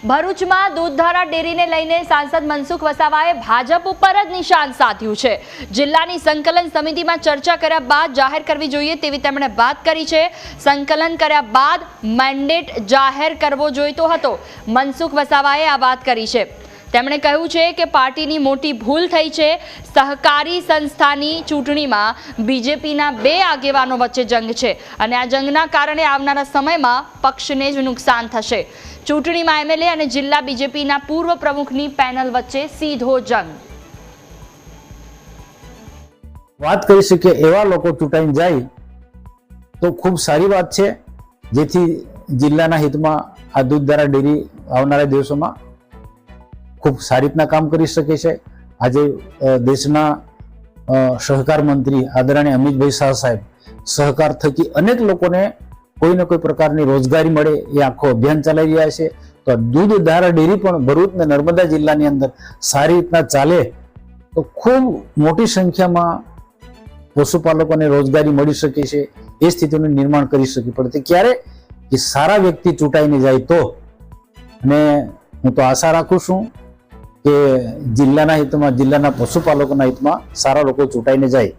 ભરૂચમાં દૂધધારા ડેરીને લઈને સાંસદ મનસુખ વસાવાએ ભાજપ ઉપર જ નિશાન સાધ્યું છે। જિલ્લાની સંકલન સમિતિમાં ચર્ચા કર્યા બાદ જાહેર કરવી જોઈએ તેવી તેમણે વાત કરી છે। સંકલન કર્યા બાદ મેન્ડેટ જાહેર કરવો જોઈતો હતો। મનસુખ વસાવાએ આ વાત કરી છે। તેમણે કહ્યું છે કે પાર્ટીની મોટી ભૂલ થઈ છે। સહકારી સંસ્થાની ચૂંટણીમાં બીજેપીના બે આગેવાનો વચ્ચે જંગ છે અને આ જંગના કારણે આવનારા સમયમાં પક્ષને જ નુકસાન થશે। ચૂંટણીમાં એમએલએ અને જિલ્લા બીજેપીના પૂર્વ પ્રમુખની પેનલ વચ્ચે સીધો જંગ। વાત કરી શકે એવા લોકો ચૂંટાઈને જાય તો ખૂબ સારી વાત છે, જેથી જિલ્લાના હિતમાં આ દૂધધારા ડેરી આવનારા દિવસોમાં ખૂબ સારી રીતના કામ કરી શકે છે। આજે દેશના સહકાર મંત્રી આદરણીય અમિતભાઈ શાહ સાહેબ સહકાર થકી અનેક લોકોને કોઈ ને કોઈ પ્રકારની રોજગારી મળે એ આખો અભિયાન ચલાવી રહ્યા છે। તો દૂધધારા ડેરી પણ ભરૂચ અને નર્મદા જિલ્લાની અંદર સારી રીતના ચાલે તો ખૂબ મોટી સંખ્યામાં પશુપાલકોને રોજગારી મળી શકે છે। એ સ્થિતિનું નિર્માણ કરી શકે પડે ક્યારે કે સારા વ્યક્તિ ચૂંટાઈને જાય તો। અને હું તો આશા રાખું છું કે જિલ્લાના હિતમાં, જિલ્લાના પશુપાલકોના હિતમાં સારા લોકો ચૂંટાઈને જાય।